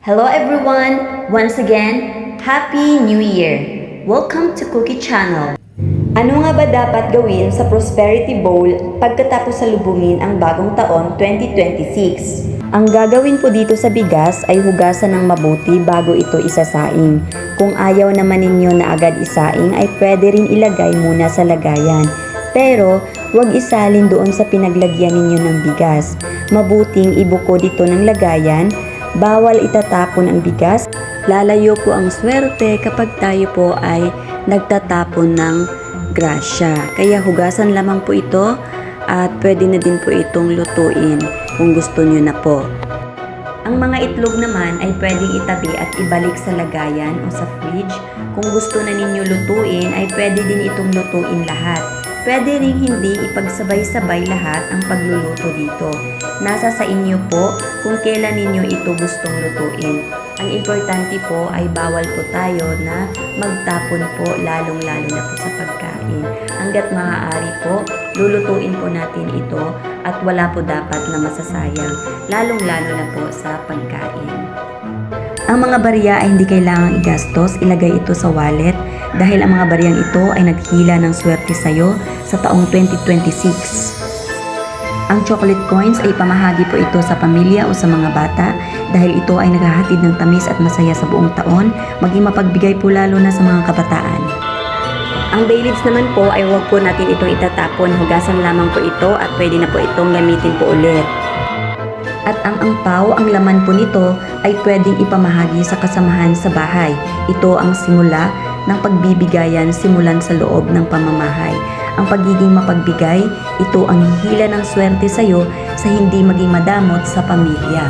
Hello everyone! Once again, Happy New Year! Welcome to Cookie Channel. Ano nga ba dapat gawin sa Prosperity Bowl pagkatapos salubungin ang bagong taon 2026? Ang gagawin po dito sa bigas ay hugasan ng mabuti bago ito isasaing. Kung ayaw naman ninyo na agad isaing ay pwede rin ilagay muna sa lagayan. Pero huwag isalin doon sa pinaglagyan ninyo ng bigas. Mabuting ibuko dito ng lagayan. Bawal itatapon ang bigas. Lalayo po ang swerte kapag tayo po ay nagtatapon ng grasya. Kaya hugasan lamang po ito at pwede na din po itong lutuin kung gusto nyo na po. Ang mga itlog naman ay pwedeng itabi at ibalik sa lagayan o sa fridge. Kung gusto na ninyo lutuin ay pwede din itong lutuin lahat. Pwede ring hindi ipagsabay-sabay lahat ang pagluluto dito. Nasa sa inyo po kung kailan ninyo ito gustong lutuin. Ang importante po ay bawal po tayo na magtapon po lalong-lalo na po sa pagkain. Hanggat maaari po, lulutuin po natin ito at wala po dapat na masasayang, lalong-lalo na po sa pagkain. Ang mga barya ay hindi kailangang igastos, ilagay ito sa wallet dahil ang mga baryang ito ay naghila ng swerte sa'yo sa taong 2026. Ang chocolate coins ay pamahagi po ito sa pamilya o sa mga bata dahil ito ay naghahatid ng tamis at masaya sa buong taon, maging mapagbigay po lalo na sa mga kabataan. Ang bay leaves naman po ay huwag po natin itong itatapon, hugasan lamang po ito at pwede na po itong gamitin po ulit. At ang angpaw, ang laman po nito ay pwedeng ipamahagi sa kasamahan sa bahay. Ito ang simula ng pagbibigayan simulan sa loob ng pamamahay. Ang pagiging mapagbigay, ito ang hihila ng swerte sa iyo sa hindi maging madamot sa pamilya.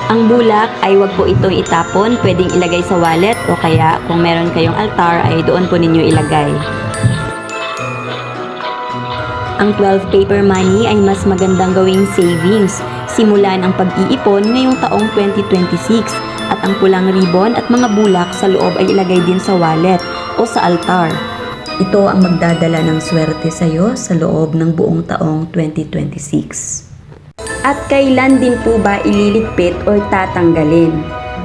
Ang bulak ay wag po itong itapon, pwedeng ilagay sa wallet o kaya kung meron kayong altar ay doon po ninyo ilagay. Ang 12 paper money ay mas magandang gawing savings. Simulan ang pag-iipon ngayong taong 2026 at ang pulang ribbon at mga bulak sa loob ay ilagay din sa wallet o sa altar. Ito ang magdadala ng swerte sa iyo sa loob ng buong taong 2026. At kailan din po ba ililigpit o tatanggalin?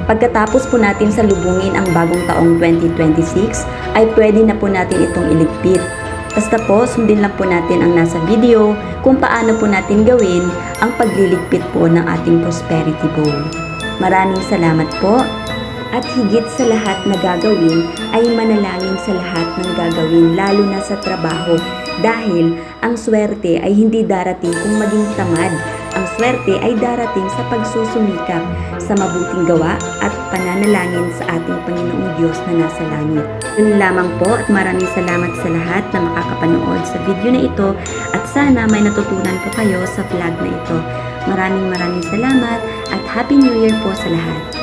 Pagkatapos po natin salubungin ang bagong taong 2026 ay pwede na po natin itong iligpit. Basta po, sundin lang po natin ang nasa video kung paano po natin gawin ang pagliligpit po ng ating Prosperity Bowl. Maraming salamat po at higit sa lahat na gagawin ay manalangin sa lahat ng gagawin lalo na sa trabaho dahil ang swerte ay hindi darating kung maging tamad. Ang swerte ay darating sa pagsusumikap sa mabuting gawa at pananalangin sa ating Panginoong Diyos na nasa langit. Yun lamang po at maraming salamat sa lahat na makakapanood sa video na ito at sana may natutunan po kayo sa vlog na ito. Maraming salamat at Happy New Year po sa lahat.